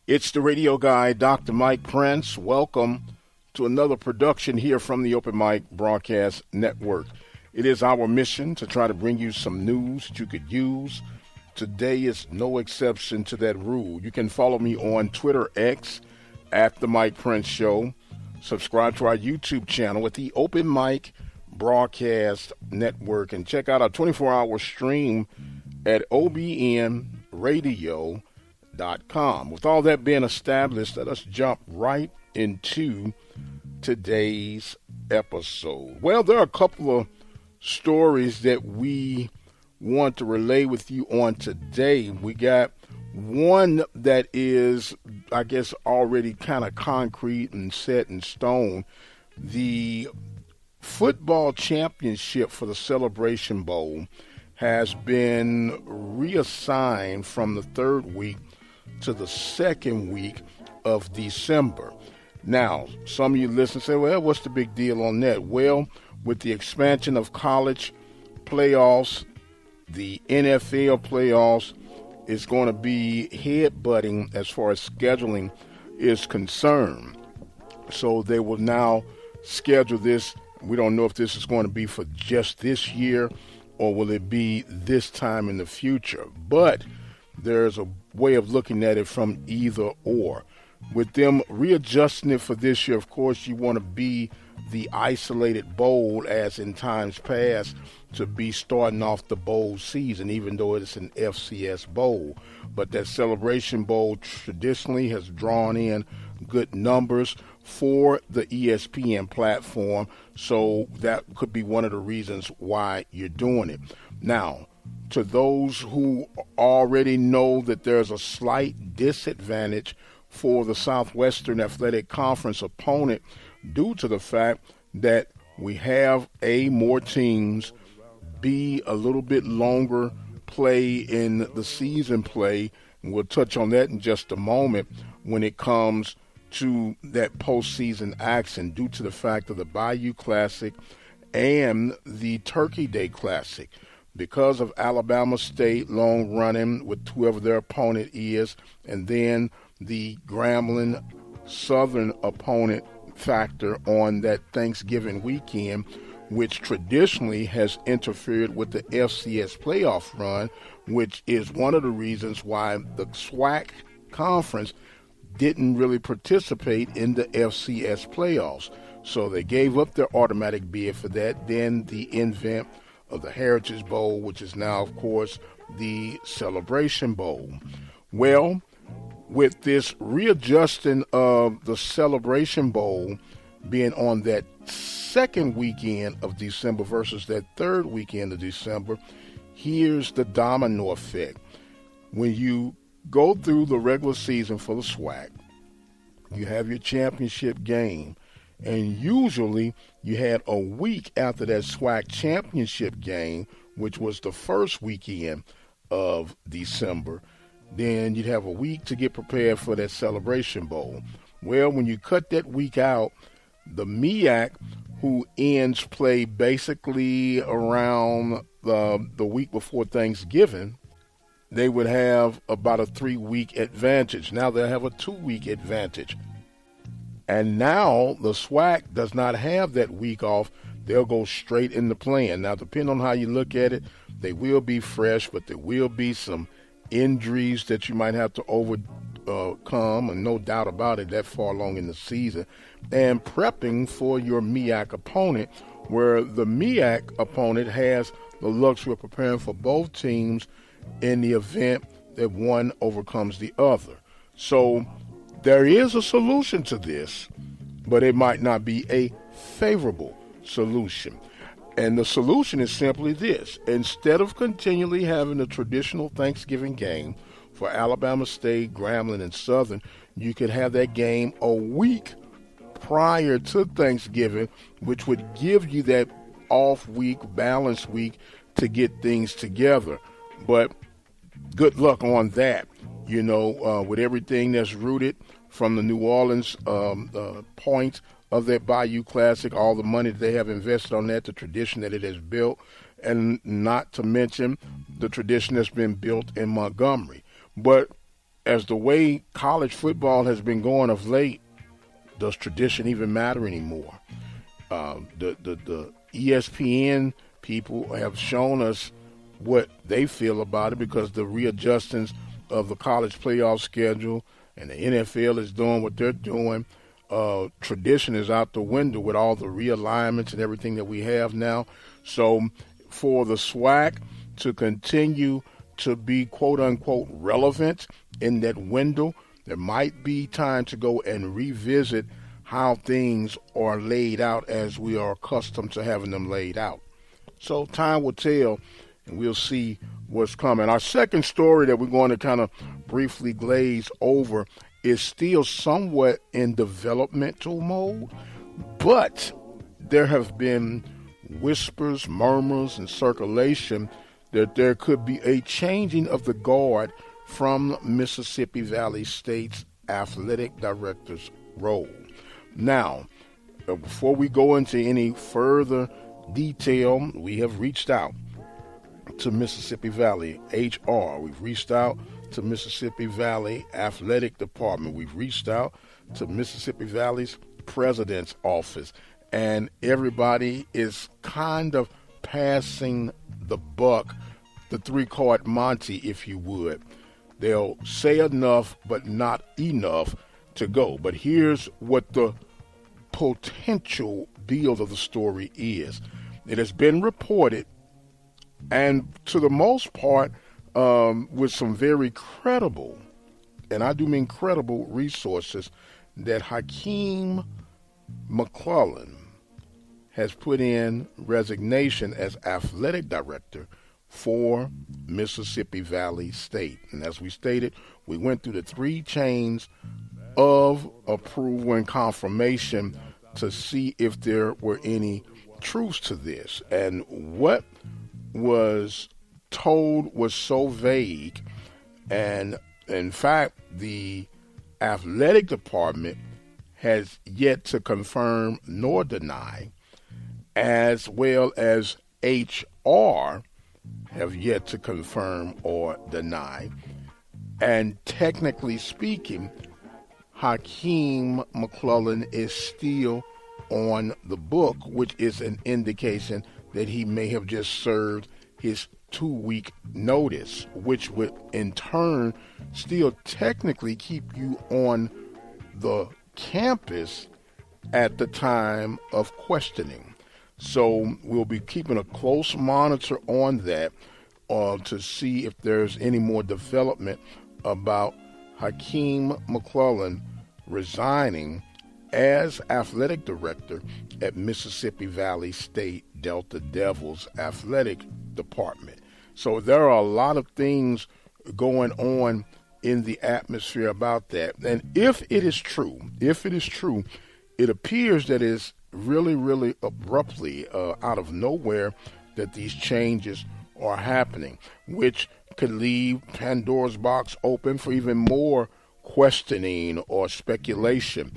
It's the radio guy, Dr. Mike Prince. Welcome to another production here from the Open Mic Broadcast Network. It is our mission to try to bring you some news that you could use. Today is no exception to that rule. You can follow me on Twitter X at The Mike Prince Show. Subscribe to our YouTube channel at the Open Mic Broadcast Network and check out our 24-hour stream at obnradio.com. With all that being established, let us jump right into today's episode. Well, there are a couple of stories that we want to relay with you on today. We got one that is, I guess, already kind of concrete and set in stone. The football championship for the Celebration Bowl has been reassigned from the third week to the second week of December. Now, some of you listen and say, well, what's the big deal on that? Well, with the expansion of college playoffs, the NFL playoffs is going to be head-butting as far as scheduling is concerned. So they will now schedule this. We don't know if this is going to be for just this year or will it be this time in the future. But there's a way of looking at it from either or. With them readjusting it for this year, of course, you want to be the isolated bowl as in times past to be starting off the bowl season, even though it's an FCS bowl. But that Celebration Bowl traditionally has drawn in good numbers for the ESPN platform, so that could be one of the reasons why you're doing it. Now, to those who already know that there's a slight disadvantage for the Southwestern Athletic Conference opponent due to the fact that we have more teams, B, a little bit longer play in the season play, and we'll touch on that in just a moment when it comes to that postseason action due to the fact of the Bayou Classic and the Turkey Day Classic. Because of Alabama State long running with whoever their opponent is, and then the Grambling Southern opponent factor on that Thanksgiving weekend, which traditionally has interfered with the FCS playoff run, which is one of the reasons why the SWAC conference didn't really participate in the FCS playoffs. So they gave up their automatic bid for that. Then the invent of the Heritage Bowl, which is now, of course, the Celebration Bowl. Well, with this readjusting of the Celebration Bowl being on that second weekend of December versus that third weekend of December, here's the domino effect. When you go through the regular season for the SWAC, you have your championship game, and usually you had a week after that SWAC championship game, which was the first weekend of December. Then you'd have a week to get prepared for that Celebration Bowl. Well, when you cut that week out, the MEAC, who ends play basically around the week before Thanksgiving, they would have about a 3-week advantage. Now they'll have a 2-week advantage. And now the SWAC does not have that week off. They'll go straight into playing. Now, depending on how you look at it, they will be fresh, but there will be some injuries that you might have to overcome, and no doubt about it, that far along in the season. And prepping for your MEAC opponent, where the MEAC opponent has the luxury of preparing for both teams in the event that one overcomes the other. So there is a solution to this, but it might not be a favorable solution. And the solution is simply this. Instead of continually having a traditional Thanksgiving game for Alabama State, Grambling, and Southern, you could have that game a week prior to Thanksgiving, which would give you that off week, balanced week to get things together. But good luck on that, with everything that's rooted from the New Orleans point of that Bayou Classic, all the money that they have invested on that, the tradition that it has built, and not to mention the tradition that's been built in Montgomery. But as the way college football has been going of late, does tradition even matter anymore? The ESPN people have shown us what they feel about it, because the readjustments of the college playoff schedule and the NFL is doing what they're doing. Tradition is out the window with all the realignments and everything that we have now. So for the SWAC to continue to be quote-unquote relevant in that window, there might be time to go and revisit how things are laid out as we are accustomed to having them laid out. So time will tell, and we'll see what's coming. Our second story that we're going to kind of briefly glaze over is still somewhat in developmental mode, but there have been whispers, murmurs, and circulation that there could be a changing of the guard from Mississippi Valley State's athletic director's role. Now, before we go into any further detail, we have reached out to Mississippi Valley HR. We've reached out to Mississippi Valley Athletic Department. We've reached out to Mississippi Valley's president's office, and everybody is kind of passing the buck, the three-card Monty, if you would. They'll say enough, but not enough to go. But here's what the potential build of the story is. It has been reported, and to the most part, with some very credible, and I do mean credible, resources, that Hakeem McClellan has put in resignation as athletic director for Mississippi Valley State. And as we stated, we went through the three chains of approval and confirmation to see if there were any truths to this. And what was told was so vague, and in fact, the athletic department has yet to confirm nor deny, as well as HR have yet to confirm or deny. And technically speaking, Hakeem McClellan is still on the book, which is an indication that he may have just served his 2-week notice, which would in turn still technically keep you on the campus at the time of questioning. So we'll be keeping a close monitor on that to see if there's any more development about Hakeem McClellan resigning as athletic director at Mississippi Valley State Delta Devils Athletic Department. So there are a lot of things going on in the atmosphere about that. And if it is true, it appears that it's really, really abruptly out of nowhere that these changes are happening, which could leave Pandora's box open for even more questioning or speculation.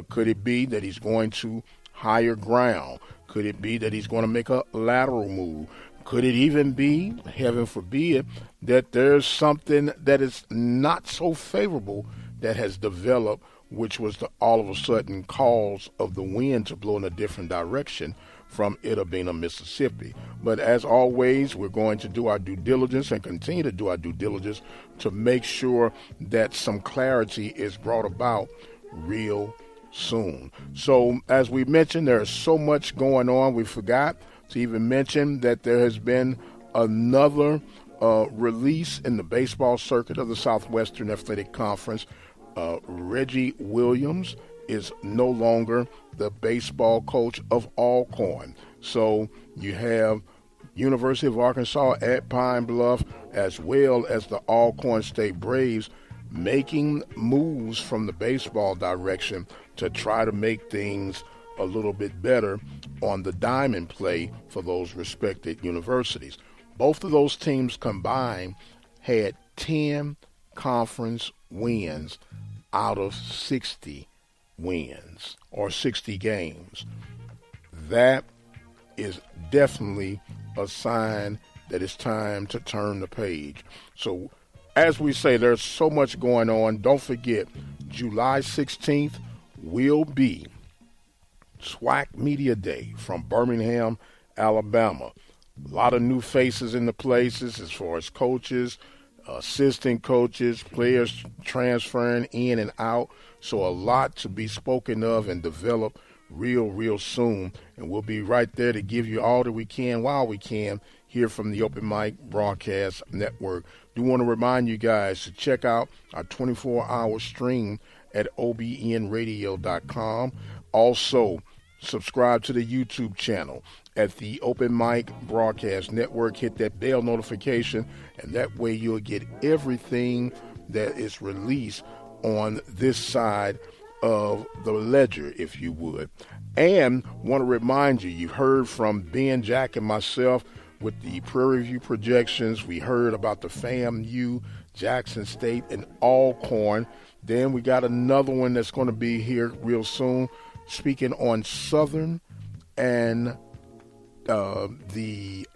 Could it be that he's going to higher ground? Could it be that he's going to make a lateral move? Could it even be, heaven forbid, that there's something that is not so favorable that has developed, which was the all of a sudden cause of the wind to blow in a different direction from Itta Bena, Mississippi? But as always, we're going to do our due diligence and continue to do our due diligence to make sure that some clarity is brought about real soon. So as we mentioned, there's so much going on. We forgot to even mention that there has been another release in the baseball circuit of the Southwestern Athletic Conference. Reggie Williams is no longer the baseball coach of Alcorn. So you have University of Arkansas at Pine Bluff, as well as the Alcorn State Braves, making moves from the baseball direction to try to make things a little bit better on the diamond play for those respected universities. Both of those teams combined had 10 conference wins out of 60 wins or 60 games. That is definitely a sign that it's time to turn the page. So as we say, there's so much going on. Don't forget, July 16th will be SWAC Media Day from Birmingham, Alabama. A lot of new faces in the places as far as coaches, assistant coaches, players transferring in and out. So a lot to be spoken of and developed real soon. And we'll be right there to give you all that we can while we can here from the Open Mic Broadcast Network. Do want to remind you guys to check out our 24-hour stream at obnradio.com. Also, subscribe to the YouTube channel at the Open Mic Broadcast Network. Hit that bell notification, and that way you'll get everything that is released on this side of the ledger, if you would. And want to remind you, you've heard from Ben, Jack, and myself with the Prairie View projections. We heard about the FAMU, Jackson State, and Alcorn. Then we got another one that's going to be here real soon, speaking on Southern and the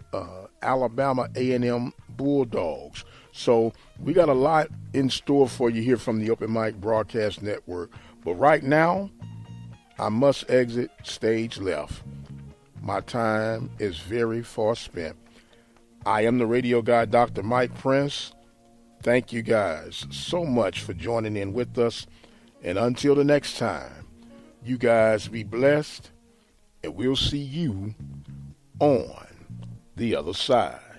Alabama A&M Bulldogs. So we got a lot in store for you here from the Open Mic Broadcast Network. But right now, I must exit stage left. My time is very far spent. I am the radio guy, Dr. Mike Prince. Thank you guys so much for joining in with us. And until the next time, you guys be blessed, and we'll see you on the other side.